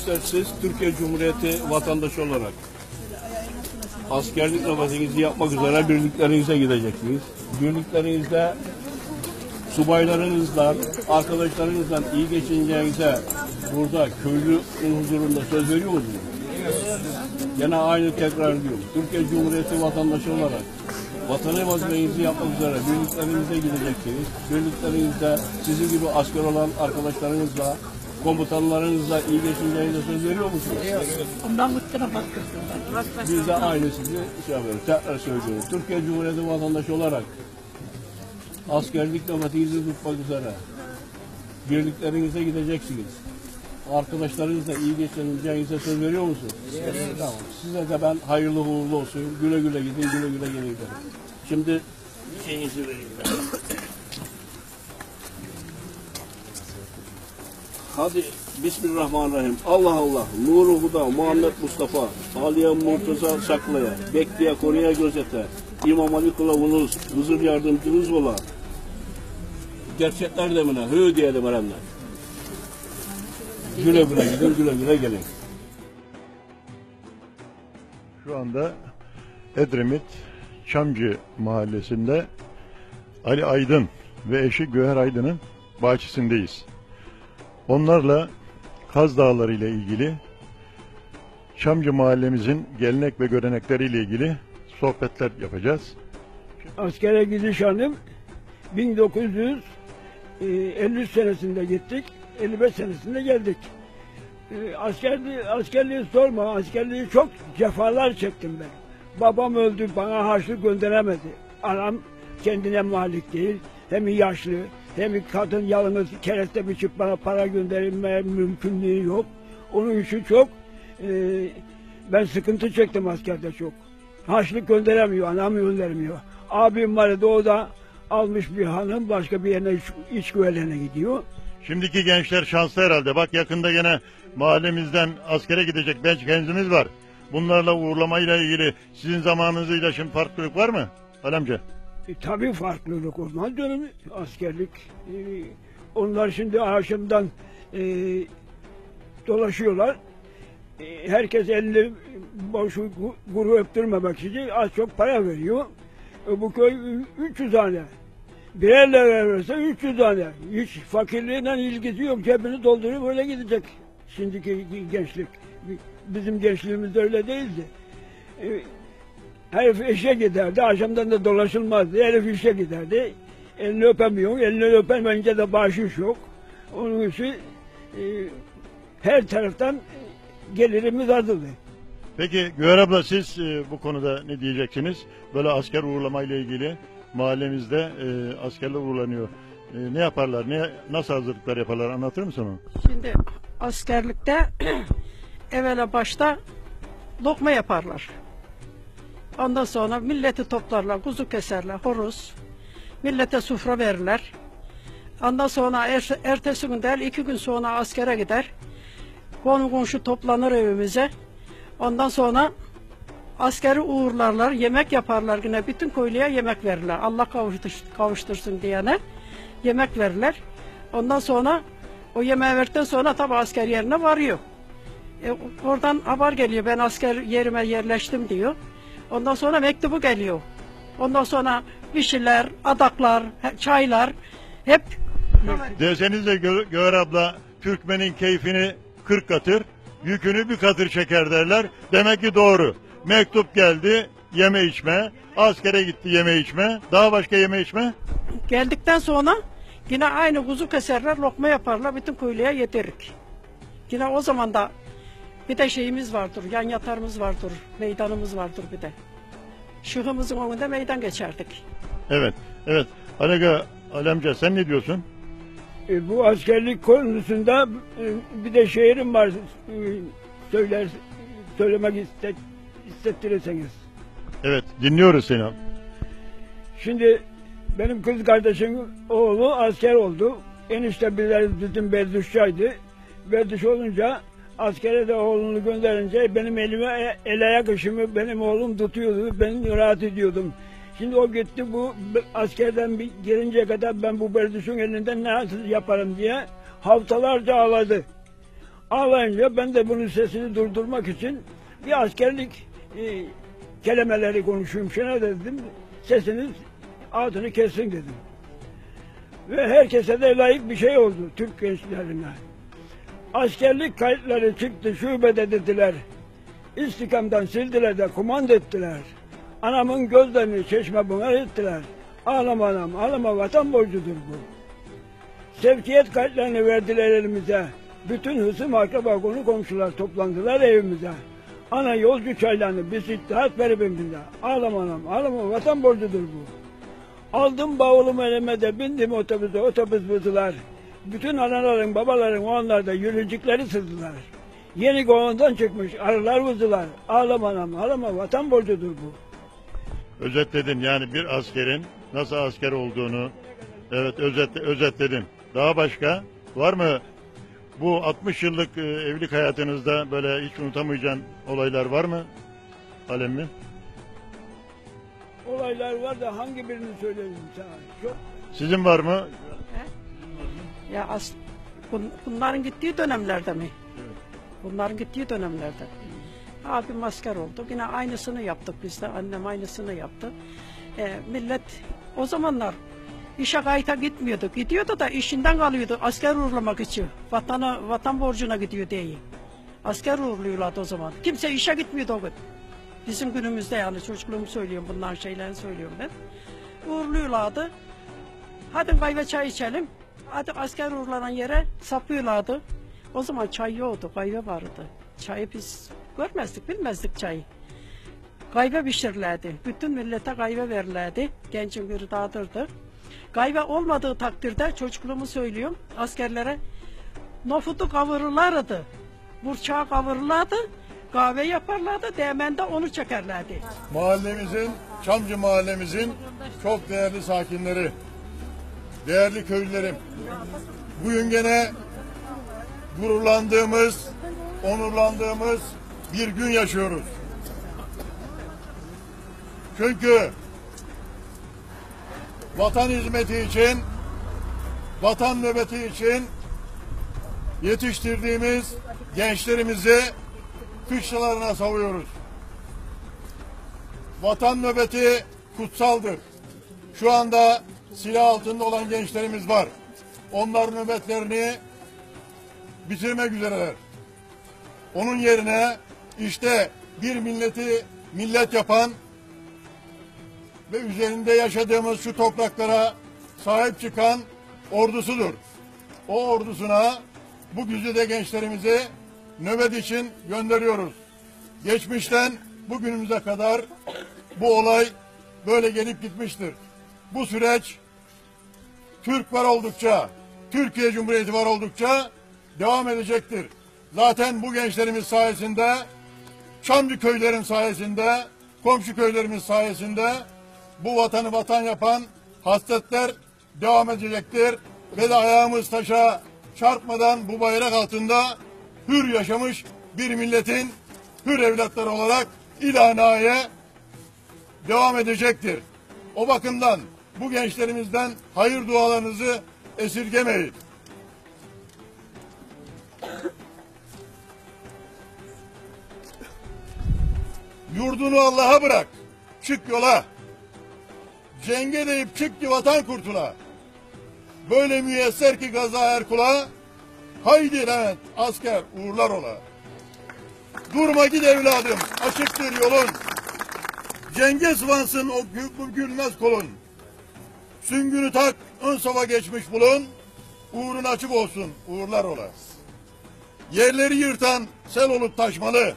Gençler, siz Türkiye Cumhuriyeti vatandaşı olarak askerlik nöbetinizi yapmak üzere birliklerinize gideceksiniz. Birliklerinizde subaylarınızla, arkadaşlarınızla iyi geçineceğinize burada köylü huzurunda söz veriyor musunuz? Gene aynı tekrar diyorum. Türkiye Cumhuriyeti vatandaşı olarak vatanı vazifenizi yapmak üzere birliklerinize gideceksiniz. Birliklerinizde sizin gibi asker olan arkadaşlarınızla, komutanlarınızla iyi geçineceğinize söz veriyor musunuz? Ondan mutlaka bakıyorum. Biz de aynı sizi şey yapıyoruz. Tekrar söylüyorum. Türkiye Cumhuriyeti vatandaşı olarak askerlik nöbetinizi tutmak üzere birliklerinize gideceksiniz. Arkadaşlarınızla iyi geçineceğinize söz veriyor musunuz? Tamam. Size de ben hayırlı uğurlu olsun. Güle güle gidin, güle güle gelin derim. Şimdi şeyinizi vereyim ben. Hadi Bismillahirrahmanirrahim. Allah Allah, Nuru Huda, Muhammed Mustafa, Aliye Murtaza Saklaya, Bekliye Koruya Gözete, İmam Ali Kılavunuz, Hızır Yardımcınız ola. Gerçekler demine, hü diyelim erenler. Güle güle gidin, güle güle gelin. Şu anda Edremit Çamcı mahallesinde Ali Aydın ve eşi Göher Aydın'ın bahçesindeyiz. Onlarla Kaz Dağları ile ilgili, Çamcı mahallemizin gelenek ve görenekleriyle ilgili sohbetler yapacağız. Askere gidiş anım 1953 senesinde gittik, 55 senesinde geldik. Askerliği sorma, askerliği çok cefalar çektim ben. Babam öldü, bana harçlık gönderemedi. Anam kendine malik değil, hem yaşlı, hem kadın yalnız kereste biçip bana para gönderme mümkünlüğü yok. Onun için çok, ben sıkıntı çektim askerde çok. Harçlık gönderemiyor, anam göndermiyor. Abim vardı, o da almış bir hanım, başka bir yerine iç güvelerine gidiyor. Şimdiki gençler şanslı herhalde. Bak yakında gene mahallemizden askere gidecek genç gencimiz var. Bunlarla uğurlamayla ilgili sizin zamanınızıyla şimdi farklılık var mı Ali amca? Tabii farklılık olmaz canım. Askerlik. Onlar şimdi akşamdan dolaşıyorlar. Herkes elini boşu kuru öptürmemek için az çok para veriyor. Bu köy 300 tane. Birerle verse 300 tane. Hiç fakirliğiyle ilgisi yok. Cebini doldurup öyle gidecek. Şimdiki gençlik. Bizim gençliğimizde öyle değildi. Herif işe giderdi. Akşamdan da dolaşılmazdı. Herif işe giderdi. Elini öpemiyor. Elini öpemeyince de bahşiş yok. Onun için her taraftan gelirimiz azaldı. Peki Göher abla, siz bu konuda ne diyeceksiniz? Böyle asker uğurlamayla ilgili mahallemizde askerler uğurlanıyor. Ne yaparlar? Nasıl hazırlıklar yaparlar? Anlatır mısın onu? Şimdi askerlikte evvela başta lokma yaparlar. Ondan sonra milleti toplarlar, kuzu keserler, horoz. Millete sufra verirler. Ondan sonra ertesi gün değil, 2 gün sonra askere gider. Konu komşu toplanır evimize. Ondan sonra askeri uğurlarlar, yemek yaparlar, yine bütün köylüye yemek verirler. Allah kavuştursun diyene yemek verirler. Ondan sonra o yemeği verdikten sonra tabi asker yerine varıyor. Oradan haber geliyor, ben asker yerime yerleştim diyor. Ondan sonra mektubu geliyor. Ondan sonra pişiler, adaklar, çaylar hep. Deseniz de Göher abla, Türkmenin keyfini 40 katır, yükünü bir katır çeker derler. Demek ki doğru. Mektup geldi, yeme içme. Askere gitti, yeme içme. Daha başka yeme içme. Geldikten sonra yine aynı kuzu keserler, lokma yaparlar, bütün köylüye yedirik. Yine o zaman da bir de şeyimiz vardır, yan yatarımız vardır, meydanımız vardır bir de. Şıhımızın önünde meydan geçerdik. Evet, evet. Ali amca sen ne diyorsun? Bu askerlik konusunda bir de şiirim var, söylemek istettirirseniz. Evet, dinliyoruz seni. Şimdi benim kız kardeşim oğlu asker oldu. Enişte bizim Berduşçaydı. Berduş olunca askere de oğlunu gönderince benim elime el ayak işimi benim oğlum tutuyordu. Ben rahat ediyordum. Şimdi o gitti, bu askerden gelince kadar ben bu Berduş'un elinden nasıl yaparım diye haftalarca ağladı. Ağlayınca ben de bunun sesini durdurmak için bir askerlik kelimeleri konuşuyorum. Şuna dedim, sesiniz ağzını kessin dedim. Ve herkese de layık bir şey oldu Türk gençlerine. Askerlik kayıtları çıktı, şubede dediler. İstikamdan sildiler de kumand ettiler. Anamın gözlerini çeşme bunar ettiler. Ağlama anam, ağlama, vatan borcudur bu. Sevkiyet kayıtlarını verdiler elimize. Bütün hısım akraba konu komşular toplandılar evimize. Ana yolcu çaylarını biz iddiat veribimizde. Ağlama anam, ağlama, vatan borcudur bu. Aldım bavulumu elime de bindim otobüse, otobüs vızılar. Bütün anaların, babaların o anlarda yürüyecekleri sızdılar. Yeni kovandan çıkmış arılar vızılar. Ağlama anam, ağlama, vatan borcudur bu. Özetledin yani bir askerin nasıl asker olduğunu, evet özetledin. Daha başka var mı? Bu 60 yıllık evlilik hayatınızda böyle hiç unutamayacağın olaylar var mı? Alem mi? Olaylar var da hangi birini söyleyeyim sana? Çok. Sizin var mı? Ya bunların gittiği dönemlerde mi? Bunların gittiği dönemlerde. Abim asker oldu. Yine aynısını yaptık biz de. Annem aynısını yaptı. Millet o zamanlar işe kayıta gitmiyordu. Gidiyordu da işinden kalıyordu. Asker uğurlamak için. Vatan borcuna gidiyor diye. Asker uğurluyorlardı o zaman. Kimse işe gitmiyordu o gün. Bizim günümüzde yani çocukluğumu söylüyorum. Bunların şeylerini söylüyorum ben. Uğurluyorlardı. Hadi kahve çay içelim. Hadi asker uğurlanan yere saplıyorlardı. O zaman çay yoktu, kahve vardı. Çayı biz görmezdik, bilmezdik çayı. Kahve pişirirlerdi. Bütün millete kahve verirlerdi. Gencin biri dağıtırdı. Kahve olmadığı takdirde çocukluğumu söylüyorum askerlere nofutu kavururlardı. Burçağı kavururlardı. Kahve yaparlardı. Değmende onu çekerlerdi. Mahallemizin, Çamcı mahallemizin çok değerli sakinleri, değerli köylülerim. Bugün gene gururlandığımız, onurlandığımız bir gün yaşıyoruz. Çünkü vatan hizmeti için, vatan nöbeti için yetiştirdiğimiz gençlerimizi kışlalarına savuyoruz. Vatan nöbeti kutsaldır. Şu anda silah altında olan gençlerimiz var. Onlar nöbetlerini bitirmek üzereler. Onun yerine işte bir milleti millet yapan ve üzerinde yaşadığımız şu topraklara sahip çıkan ordusudur. O ordusuna bu güzide gençlerimizi nöbet için gönderiyoruz. Geçmişten bugünümüze kadar bu olay böyle gelip gitmiştir. Bu süreç Türk var oldukça, Türkiye Cumhuriyeti var oldukça devam edecektir. Zaten bu gençlerimiz sayesinde, Çamcı köylerin sayesinde, komşu köylerimiz sayesinde bu vatanı vatan yapan hasletler devam edecektir. Ve de ayağımız taşa çarpmadan bu bayrak altında hür yaşamış bir milletin hür evlatları olarak ilanaya devam edecektir. O bakımdan bu gençlerimizden hayır dualarınızı esirgemeyin. Yurdunu Allah'a bırak, çık yola. Cenge deyip çık ki vatan kurtula. Böyle müyesser ki Gaza Erkul'a, haydi Levent asker uğurlar ola. Durma git evladım, açıktır yolun. Cenge sıvansın o gülmez kolun. Süngünü tak, ön sava geçmiş bulun. Uğrun açık olsun, uğurlar ola. Yerleri yırtan sel olup taşmalı.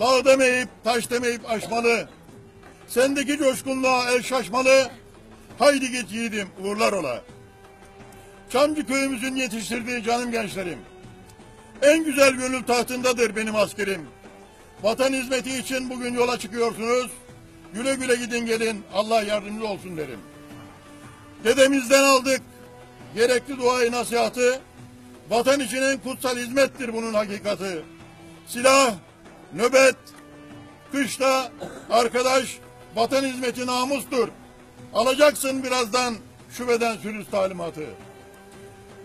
Dağ demeyip, taş demeyip aşmalı. Sendeki coşkunluğa el şaşmalı. Haydi git yiğidim, uğurlar ola. Çamcı köyümüzün yetiştirdiği canım gençlerim. En güzel gönül tahtındadır benim askerim. Vatan hizmeti için bugün yola çıkıyorsunuz. Güle güle gidin gelin, Allah yardımcı olsun derim. Dedemizden aldık gerekli duayı nasihatı. Vatan için en kutsal hizmettir bunun hakikati. Silah, nöbet, kışla, arkadaş, vatan hizmeti namustur. Alacaksın birazdan şubeden sürüs talimatı.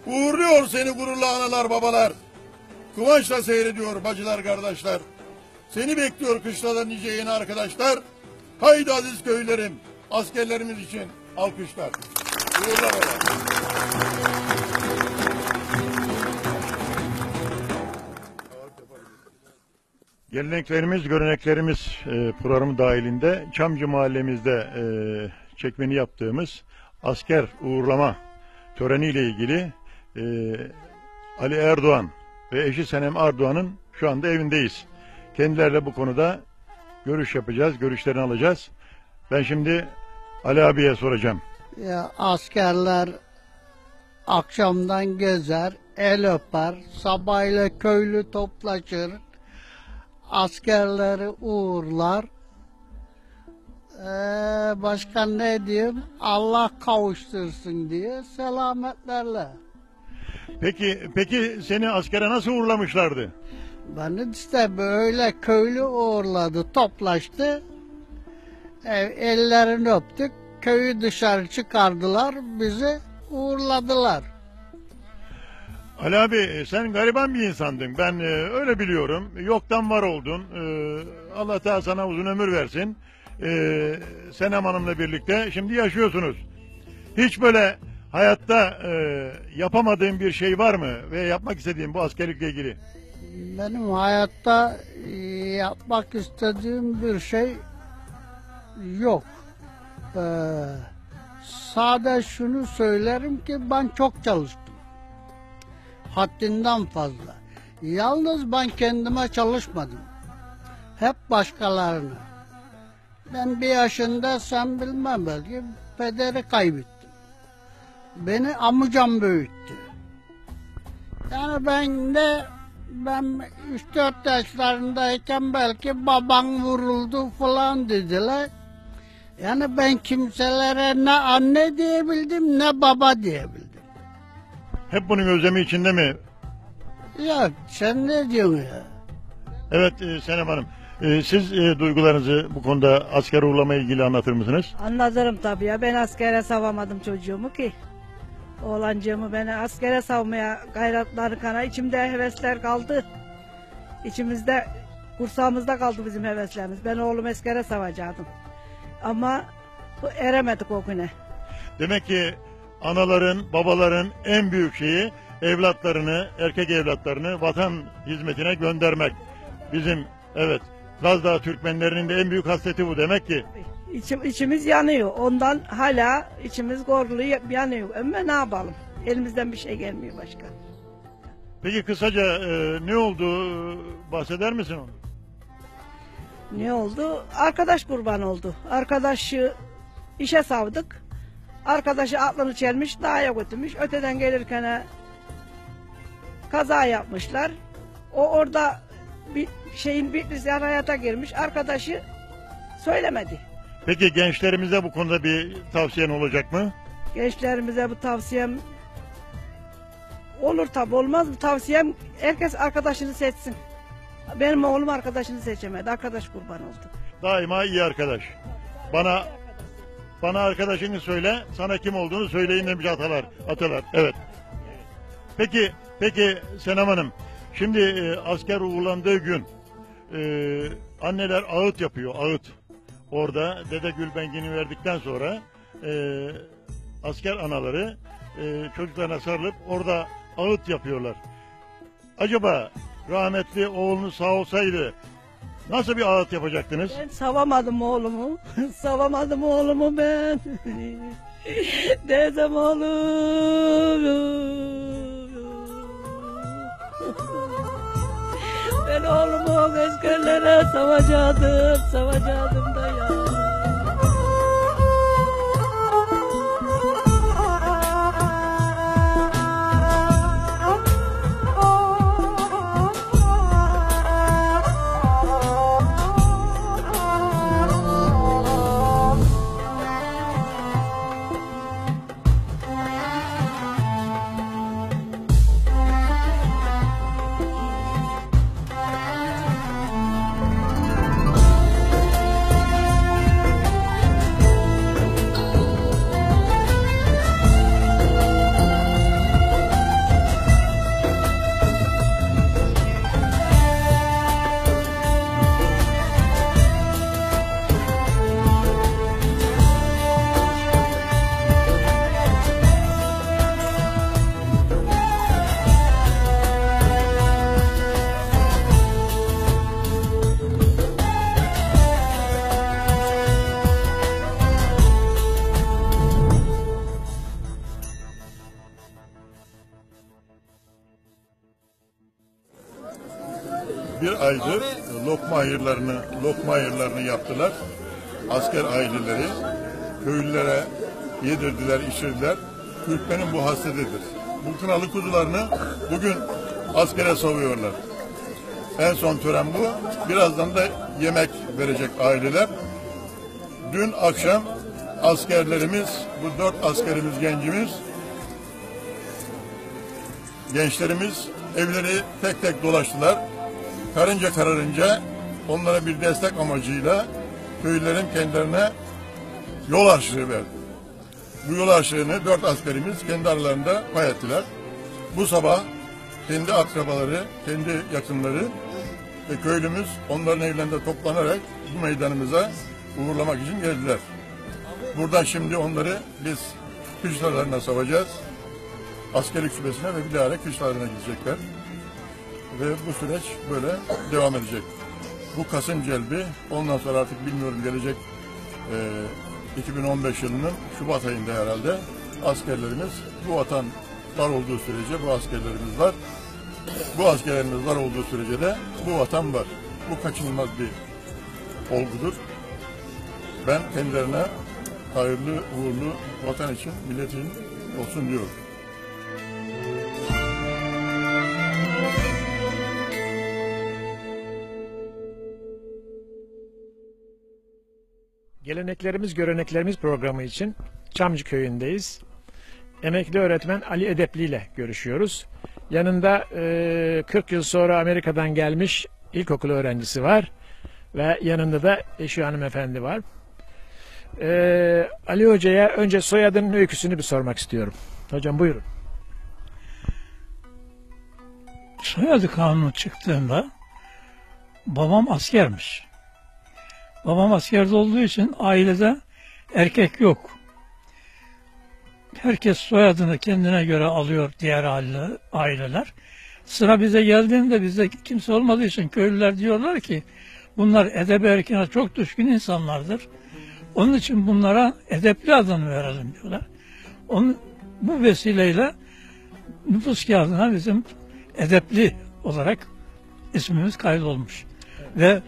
Uğurluyor seni gururlu analar babalar. kıvançla seyrediyor bacılar kardeşler. Seni bekliyor kışlada nice yeni arkadaşlar. Haydi aziz köylerim, askerlerimiz için alkışlar. Uğurlar ola. Geleneklerimiz, göreneklerimiz programı dahilinde Çamcı mahallemizde çekmeni yaptığımız asker uğurlama töreniyle ilgili Ali Erdoğan ve eşi Senem Erdoğan'ın şu anda evindeyiz. Kendilerle bu konuda görüş yapacağız, görüşlerini alacağız. Ben şimdi Ali abiye soracağım. Ya, askerler akşamdan gezer, el öper, sabahıyla köylü toplaşır, askerleri uğurlar. Başka ne diyeyim? Allah kavuştursun diye selametlerle. Peki seni askere nasıl uğurlamışlardı? Beni işte böyle köylü uğurladı, toplaştı. Ellerini öptük, köyü dışarı çıkardılar, bizi uğurladılar. Ali abi sen gariban bir insandın. Ben öyle biliyorum. Yoktan var oldun. Allah Teala sana uzun ömür versin. Senem Hanım'la birlikte şimdi yaşıyorsunuz. Hiç böyle hayatta yapamadığın bir şey var mı? Ve yapmak istediğin bu askerlikle ilgili? Benim hayatta yapmak istediğim bir şey yok. Sadece şunu söylerim ki ben çok çalıştım. Haddinden fazla. Yalnız ben kendime çalışmadım. Hep başkalarına. Ben bir yaşında sen bilmem belki pederi kaybettim. Beni amcam büyüttü. Yani ben 3-4 yaşlarındayken belki baban vuruldu falan dediler. Yani ben kimselere ne anne diyebildim ne baba diyebildim. Hep bunun özlemi içinde mi? Ya sen ne diyorsun ya? Evet Senem Hanım. Siz duygularınızı bu konuda asker uğurlamaya ilgili anlatır mısınız? Anlatırım tabii ya. Ben askere savamadım çocuğumu ki. Oğlancığımı beni askere savmaya gayretleri kana. İçimde hevesler kaldı. İçimizde, kursağımızda kaldı bizim heveslerimiz. Ben oğlumu askere savacaktım. Ama eremedik o güne. Demek ki anaların, babaların en büyük şeyi evlatlarını, erkek evlatlarını vatan hizmetine göndermek. Bizim evet Laz Dağı Türkmenlerinin de en büyük hasreti bu demek ki. İçimiz yanıyor. Ondan hala içimiz korkulu yanıyor. Ama ne yapalım? Elimizden bir şey gelmiyor başka. Peki kısaca ne oldu bahseder misin onu? Ne oldu? Arkadaş kurban oldu. Arkadaşı işe savdık. Arkadaşı aklını çelmiş, dağa götürmüş. Öteden gelirken kaza yapmışlar. O orada bir bilgisayar hayata girmiş. Arkadaşı söylemedi. Peki gençlerimize bu konuda bir tavsiyen olacak mı? Gençlerimize bu tavsiyem olur tabi, olmaz mı? Tavsiyem herkes arkadaşını seçsin. Benim oğlum arkadaşını seçemedi. Arkadaş kurban oldu. Daima iyi arkadaş. Bana arkadaşını söyle, sana kim olduğunu söyleyin demiş atalar. Evet. Peki Senem Hanım, şimdi asker uğurlandığı gün anneler ağıt yapıyor, ağıt. Orada Dede Gülbengi'ni verdikten sonra asker anaları çocuklarına sarılıp orada ağıt yapıyorlar. Acaba rahmetli oğlunuz sağ olsaydı nasıl bir ağıt yapacaktınız? Ben savamadım oğlumu. Savamadım oğlumu ben. Dedem oğlum. Ben oğlumu askerlere savacaktım da ya. bir aydır lokma hayırlarını yaptılar. Asker aileleri köylülere yedirdiler, içirdiler. Türkmenin bu hasretidir. Bu kınalı kuzularını bugün askere savuyorlar. En son tören bu. Birazdan da yemek verecek aileler. Dün akşam askerlerimiz, bu 4 askerimiz, gençlerimiz evleri tek tek dolaştılar. Karınca kararınca onlara bir destek amacıyla köylülerin kendilerine yol harçlığı verdi. Bu yol harçlığını 4 askerimiz kendi aralarında pay ettiler. Bu sabah kendi akrabaları, kendi yakınları ve köylümüz onların evlerinde toplanarak bu meydanımıza uğurlamak için geldiler. Buradan şimdi onları biz kışlalarına savacağız. Askerlik şubesine ve bir daha kışlalarına gidecekler. Ve bu süreç böyle devam edecek. Bu Kasım Celbi, ondan sonra artık bilmiyorum gelecek 2015 yılının Şubat ayında herhalde askerlerimiz, bu vatan var olduğu sürece bu askerlerimiz var. Bu askerlerimiz var olduğu sürece de bu vatan var. Bu kaçınılmaz bir olgudur. Ben kendilerine hayırlı, uğurlu vatan için, millet için olsun diyorum. Geleneklerimiz, göreneklerimiz programı için Çamcı Köyü'ndeyiz. Emekli öğretmen Ali Edepli ile görüşüyoruz. Yanında 40 yıl sonra Amerika'dan gelmiş ilkokul öğrencisi var. Ve yanında da eşi hanımefendi var. Ali Hoca'ya önce soyadının öyküsünü bir sormak istiyorum. Hocam buyurun. Soyadı kanunu çıktığında babam askermiş. Babam askerde olduğu için ailede erkek yok. Herkes soyadını kendine göre alıyor, diğer aileler. Sıra bize geldiğinde bizde kimse olmadığı için köylüler diyorlar ki bunlar edebe erkeğine çok düşkün insanlardır. Onun için bunlara edepli adını verelim diyorlar. Bu vesileyle nüfus kağıdına bizim edepli olarak ismimiz kaydolmuş. Ve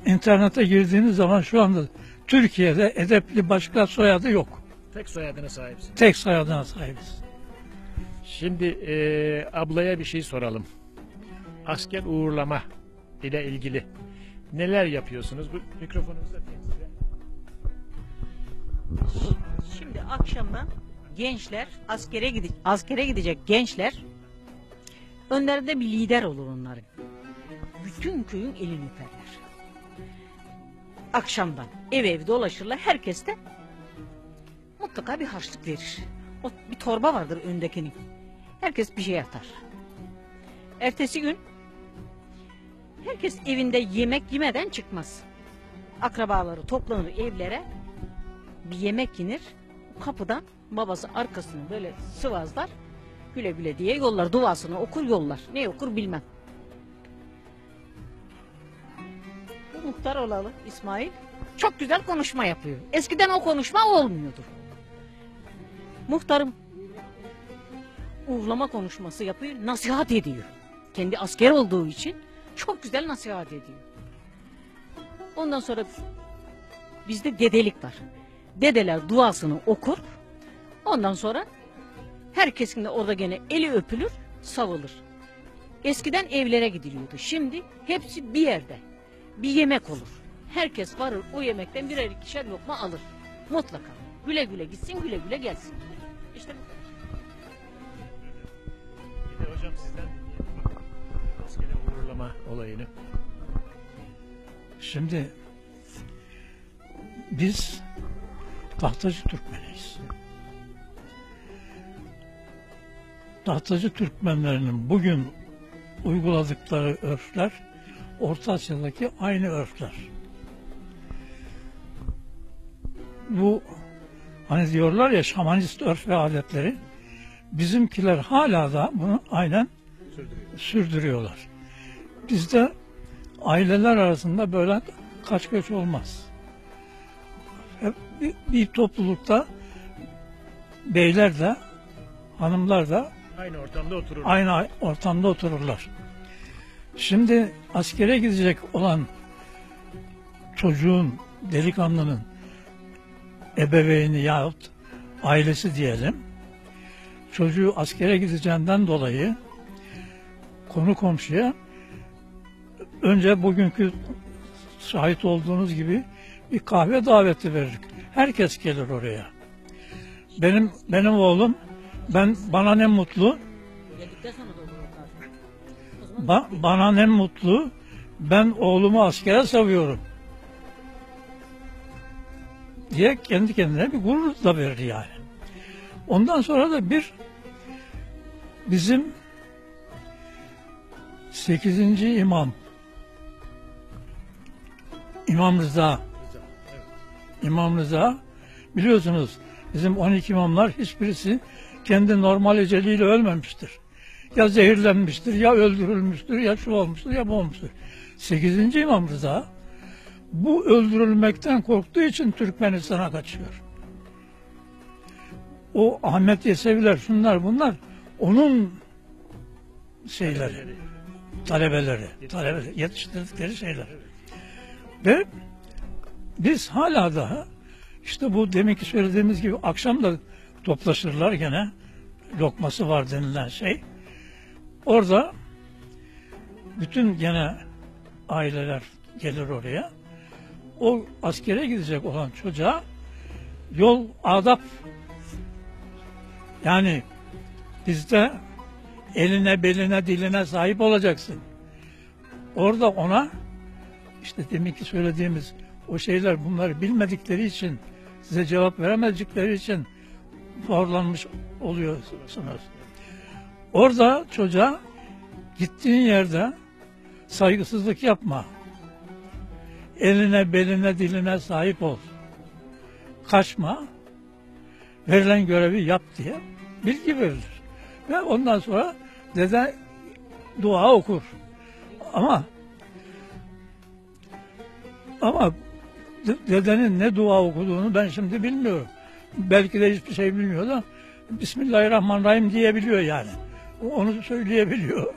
internete girdiğiniz zaman şu anda Türkiye'de edepli başka soyadı yok. Tek soyadına sahipsin. Tek soyadına sahibiz. Şimdi ablaya bir şey soralım. Asker uğurlama ile ilgili neler yapıyorsunuz? Bu mikrofonunuzu da size. Şimdi akşamdan gençler askere gidecek gençler, önlerinde bir lider olur onların. Bütün köyün elini öperler. Akşamdan ev dolaşırlar, herkes de mutlaka bir harçlık verir. O bir torba vardır öndekinin. Herkes bir şey atar. Ertesi gün herkes evinde yemek yemeden çıkmaz. Akrabaları toplanır evlere, bir yemek yenir. Kapıdan babası arkasını böyle sıvazlar, güle güle diye yollar, duasını okur yollar. Ne okur bilmem. Bu muhtar olalı İsmail çok güzel konuşma yapıyor. Eskiden o konuşma olmuyordu. Muhtarım uğurlama konuşması yapıyor, nasihat ediyor. Kendi asker olduğu için çok güzel nasihat ediyor. Ondan sonra bizde dedelik var. Dedeler duasını okur. Ondan sonra herkesin de orada gene eli öpülür, savılır. Eskiden evlere gidiliyordu. Şimdi hepsi bir yerde. Bir yemek olur. Herkes varır o yemekten birer ikişer lokma alır. Mutlaka. Güle güle gitsin, güle güle gelsin. İşte bu. Bir de hocam sizden askere uğurlama olayını. Şimdi biz Tahtacı Türkmeniyiz. Tahtacı Türkmenlerinin bugün uyguladıkları örfler Orta Asya'daki aynı örfler. Bu hani diyorlar ya şamanist örf ve adetleri, bizimkiler hala da bunu aynen sürdürüyorlar. Bizde aileler arasında böyle kaç göç olmaz. Bir toplulukta beyler de hanımlar da aynı ortamda otururlar. Aynı ortamda otururlar. Şimdi askere gidecek olan çocuğun, delikanlının ebeveyni yahut ailesi diyelim, çocuğu askere gideceğinden dolayı konu komşuya önce bugünkü şahit olduğunuz gibi bir kahve daveti verir. Herkes gelir oraya. Benim oğlum, bana ne mutlu, bana ne mutlu, ben oğlumu askere savuyorum diye kendi kendine bir gurur da verir yani. Ondan sonra da bizim 8. imam İmam Rıza, biliyorsunuz bizim 12 imamlar hiçbirisi kendi normal eceliyle ölmemiştir. Ya zehirlenmiştir, ya öldürülmüştür, ya şu olmuştur, ya bu olmuştur. 8. İmam Rıza bu öldürülmekten korktuğu için Türkmenistan'a kaçıyor. O Ahmet Yeseviler, şunlar bunlar onun talebeleri yetiştirdikleri şeyler. Ve biz hala daha işte bu deminki söylediğimiz gibi akşam da toplaşırlar gene, lokması var denilen şey. Orada bütün gene aileler gelir oraya. O askere gidecek olan çocuğa yol adap, yani bizde eline, beline, diline sahip olacaksın. Orada ona işte deminki söylediğimiz o şeyler, bunları bilmedikleri için, size cevap veremedikleri için zorlanmış oluyorsunuz. Orada çocuğa gittiğin yerde saygısızlık yapma. Eline, beline, diline sahip ol. Kaçma. Verilen görevi yap diye bilgi verilir. Ve ondan sonra dede dua okur. Ama dedenin ne dua okuduğunu ben şimdi bilmiyorum. Belki de hiçbir şey bilmiyor da Bismillahirrahmanirrahim diyebiliyor yani. Onu söyleyebiliyor.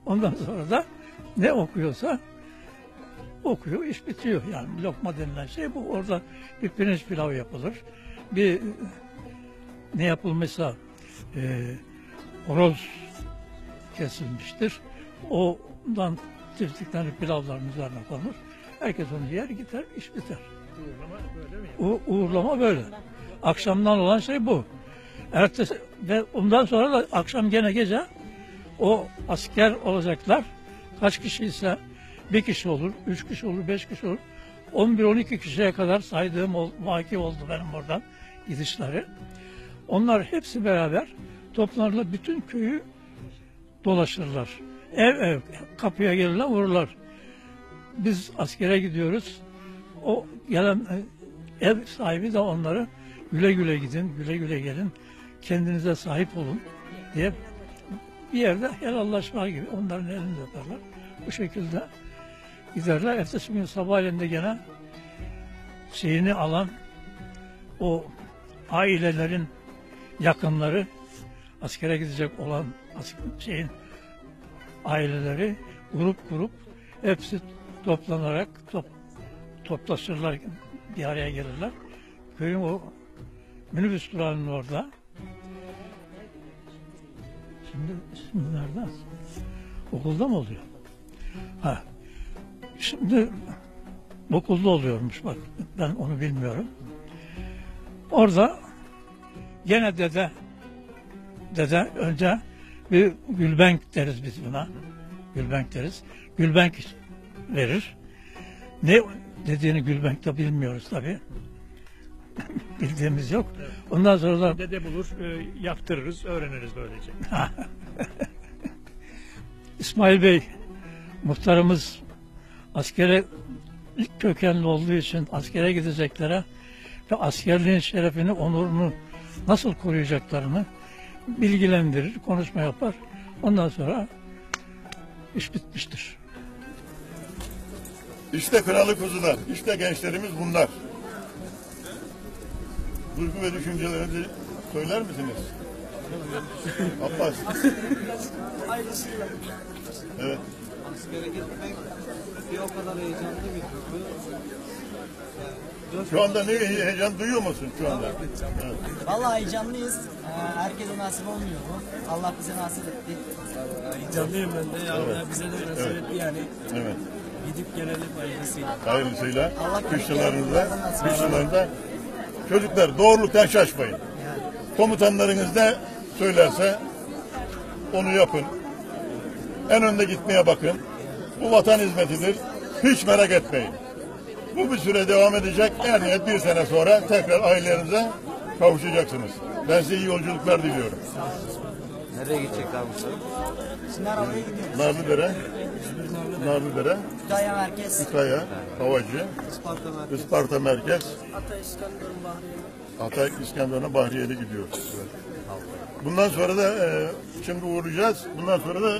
Ondan sonra da ne okuyorsa okuyor, iş bitiyor. Yani lokma denilen şey bu. Orada bir pirinç pilavı yapılır. Bir ne yapılmışsa horoz kesilmiştir. Ondan tiftikten pilavların üzerine konur. Herkes onu yer, gider, iş biter. Uğurlama böyle mi? Uğurlama böyle. Akşamdan olan şey bu. Ertesi ve ondan sonra da akşam gene gece o asker olacaklar. Kaç kişi ise 1 kişi olur, 3 kişi olur, 5 kişi olur. 11-12 kişiye kadar saydığım vaki oldu benim oradan gidişleri. Onlar hepsi beraber toplanırlar, bütün köyü dolaşırlar. Ev kapıya gelirler, vururlar. Biz askere gidiyoruz. O gelen ev sahibi de onları güle güle gidin, güle güle gelin, kendinize sahip olun diye bir yerde helallaşma gibi onların elini öperler. Bu şekilde giderler. Ertesi gün sabahleyin de gene şeyini alan o ailelerin yakınları, askere gidecek olan aileleri grup hepsi toplanarak toplaşırlar, bir araya gelirler. Köyün o minibüs durağının orada. Şimdi nerede? Okulda mı oluyor? Ha. Şimdi okulda oluyormuş bak. Ben onu bilmiyorum. Orada gene dede önce bir gülbenk deriz biz buna. Gülbenk deriz. Gülbenk verir. Ne dediğini gülbenkte bilmiyoruz tabii. Bildiğimiz yok. Ondan sonra da Dede bulur, yaptırırız, öğreniriz böylece. İsmail Bey, muhtarımız askere ilk kökenli olduğu için askere gideceklere ve askerliğin şerefini, onurunu nasıl koruyacaklarını bilgilendirir, konuşma yapar. Ondan sonra iş bitmiştir. İşte kralı kuzular, işte gençlerimiz bunlar. Duygu ve düşüncelerinizi söyler misiniz? Abbas. Evet. Askere gitmek bir o kadar heyecanlı bir duygu. Şu anda ne heyecan duyuyor musun şu anda? Evet. Vallahi heyecanlıyız. Herkese nasip olmuyor bu. Allah bize nasip etti. Heyecanlıyım ben de. Evet. Bize de nasip etti yani. Evet. Gidip gelelim hayırlısıyla. Hayırlısıyla Allah kışlalarında çocuklar doğruluktan şaşmayın. Komutanlarınız ne söylerse onu yapın. En önde gitmeye bakın. Bu vatan hizmetidir. Hiç merak etmeyin. Bu bir süre devam edecek. En nihayet bir sene sonra tekrar ailelerinize kavuşacaksınız. Ben size iyi yolculuklar diliyorum. Nereye gidecek abi bu sefer? Şimdi arabaya gidiyoruz. Narlıdere, Kütahya merkez. Kütahya, Havacı, Isparta merkez, Hatay İskenderun'a Bahriye'de gidiyoruz. Evet. Bundan sonra da şimdi uğrayacağız. Bundan sonra da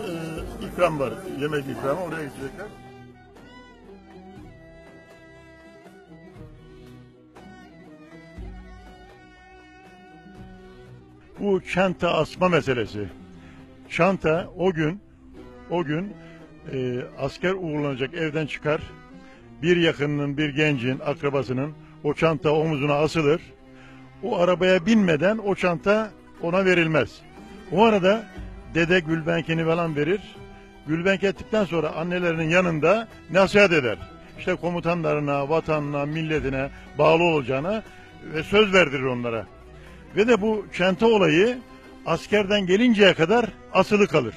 ikram var. Yemek ikramı oraya gidecekler. Bu çanta asma meselesi. Çanta o gün asker uğurlanacak, evden çıkar. Bir yakınının, bir gencin, akrabasının o çanta omuzuna asılır. O arabaya binmeden o çanta ona verilmez. O arada dede gülbenkini falan verir. Gülbenk ettikten sonra annelerinin yanında nasihat eder. İşte komutanlarına, vatanına, milletine bağlı olacağına ve söz verdirir onlara. Ve de bu çanta olayı askerden gelinceye kadar asılı kalır.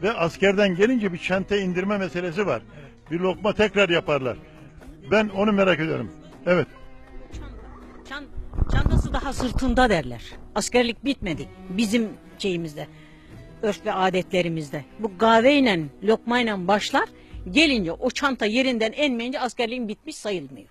Ve askerden gelince bir çanta indirme meselesi var. Bir lokma tekrar yaparlar. Ben onu merak ediyorum. Evet. Çantası daha sırtında derler. Askerlik bitmedi bizim şeyimizde. Örf ve adetlerimizde. Bu kahveyle, lokmayla başlar. Gelince o çanta yerinden enmeyince askerliğin bitmiş sayılmıyor.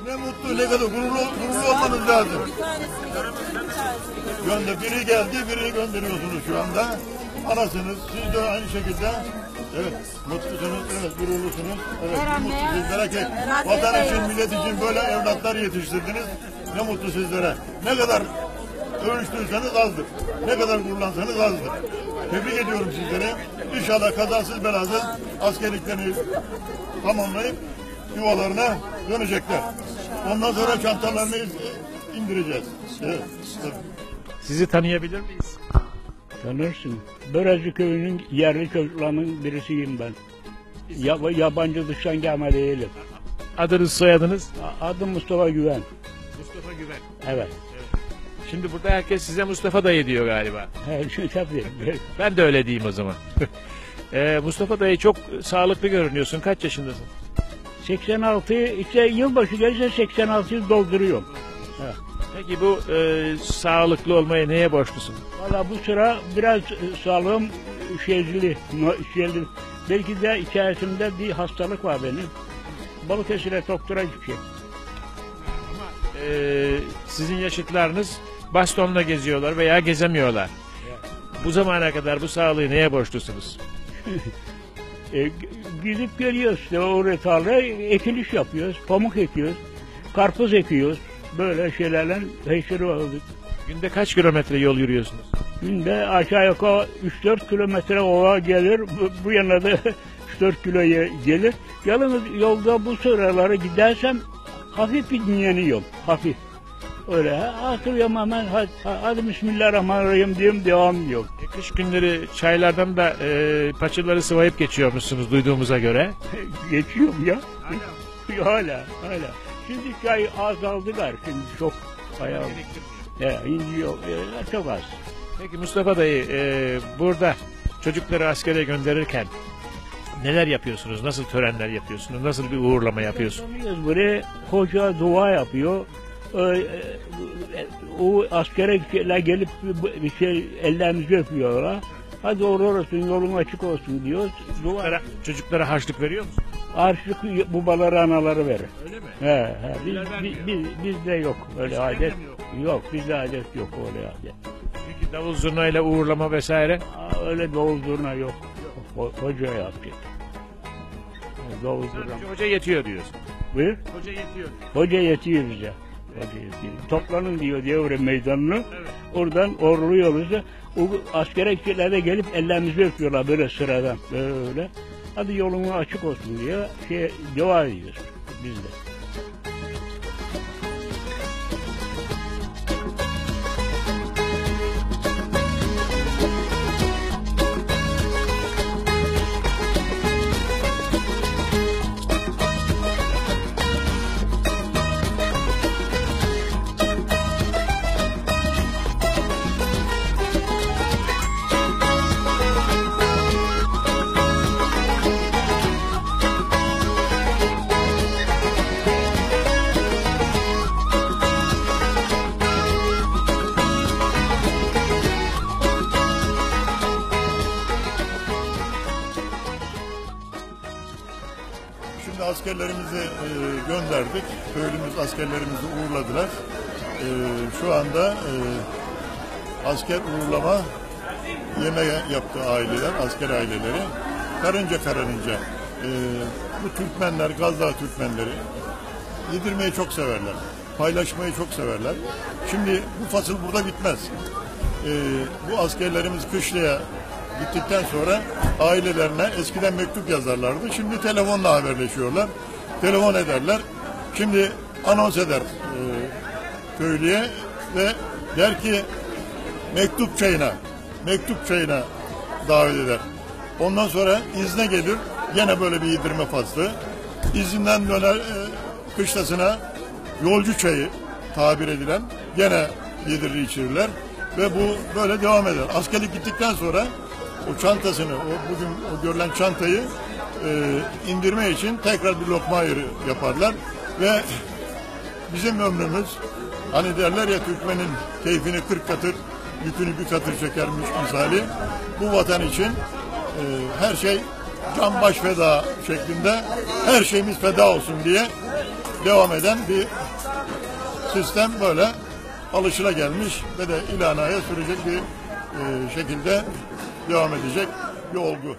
Ne mutlu, ne kadar gururlu olmanız lazım. Biri geldi, biri gönderiyorsunuz şu anda. Anasınız, siz de aynı şekilde. Evet, mutlusunuz, evet, gururlusunuz. Evet, mutlu sizlere ki vatan için, millet için böyle evlatlar yetiştirdiniz. Ne mutlu sizlere. Ne kadar övüştüyseniz azdır. Ne kadar gururlansanız azdır. Tebrik ediyorum sizlere. İnşallah kazasız belasız askerliklerini tamamlayıp yuvalarına dönecekler. Ondan sonra çantalarını indireceğiz. Evet. Sizi tanıyabilir miyiz? Tanırsın. Börezli köyünün yerli çocuklarının birisiyim ben. Yabancı dıştan gelme değilim. Adınız, soyadınız? Adım Mustafa Güven. Mustafa Güven. Evet. Şimdi burada herkes size Mustafa dayı diyor galiba. Tabii. Ben de öyle diyeyim o zaman. Mustafa dayı çok sağlıklı görünüyorsun. Kaç yaşındasın? 86, işte yılbaşı gelirse 86'yı dolduruyorum. Evet. Peki bu sağlıklı olmaya neye borçlusun? Valla bu sıra biraz sağlığım şeyli. Belki de içerisinde bir hastalık var benim. Balıkesir'e doktora gideceğim. sizin yaşıtlarınız bastonla geziyorlar veya gezemiyorlar. Bu zamana kadar bu sağlığı neye borçlusunuz? Gidip geliyoruz işte oraya tarlaya ekiliş yapıyoruz, pamuk ekiyoruz, karpuz ekiyoruz. Böyle şeylerle heşeri olduk. Günde kaç kilometre yol yürüyorsunuz? Günde aşağı yukarı 3-4 kilometre ova gelir, bu yana da 3-4 kilo gelir. Yalnız yolda bu sıraları gidersem hafif bir dinleniyorum, hafif. Öyle hatırlıyorum hemen, hadi Bismillahirrahmanirrahim diyorum, devam ediyorum. Kış günleri çaylardan da paçaları sıvayıp geçiyormuşsunuz duyduğumuza göre. Geçiyorum ya. Hala. Şimdi çay azaldılar, şimdi çok bayağı. Şimdi yok, çok az. Peki Mustafa dayı, burada çocukları askere gönderirken neler yapıyorsunuz? Nasıl törenler yapıyorsunuz? Nasıl bir uğurlama yapıyorsunuz? Buraya hoca dua yapıyor. O askere gelip bir şey ellerimizi öpüyorlar. Hadi orasın, yolun açık olsun diyor. Çocuklara harçlık veriyor musun? Harçlık babaları anaları verir. Öyle mi? Bizde yok öyle adet. Yok bizde adet yok öyle adet. Peki davul zurnayla uğurlama vesaire? Öyle davul zurna yok. Hoca yapacak. Davul zurna. Hoca yetiyor diyorsun. Buyur? Hoca yetiyor. Hoca yetiyor bize. Toplanın diyor devre meydanını. Evet. Oradan orluyoruz. O askere kişilerde gelip ellerimizi öpüyorlar böyle sıradan. Böyle. Hadi yolun açık olsun diye dua ediyoruz biz de. Şimdi askerlerimizi gönderdik. Köylümüz askerlerimizi uğurladılar. Şu anda asker uğurlama yemeği yaptı aileler, asker aileleri. Karınca bu Türkmenler, Gazdağ Türkmenleri yedirmeyi çok severler. Paylaşmayı çok severler. Şimdi bu fasıl burada bitmez. Bu askerlerimiz kışlaya gittikten sonra ailelerine eskiden mektup yazarlardı. Şimdi telefonla haberleşiyorlar. Telefon ederler. Şimdi anons eder köylüye ve der ki mektup çayına davet eder. Ondan sonra izne gelir. Gene böyle bir yedirme faslı. İzinden döner kışlasına yolcu çayı tabir edilen gene yedirir içirirler. Ve bu böyle devam eder. Askerlik gittikten sonra o çantasını, bugün o görülen çantayı indirme için tekrar bir lokma ayrı yaparlar. Ve bizim ömrümüz, hani derler ya Türkmenin keyfini 40 katır, yükünü bir katır çekermiş misali. Bu vatan için her şey can baş feda şeklinde, her şeyimiz feda olsun diye devam eden bir sistem böyle alışılagelmiş ve de ilanaya sürecek bir şekilde devam edecek bir olgu.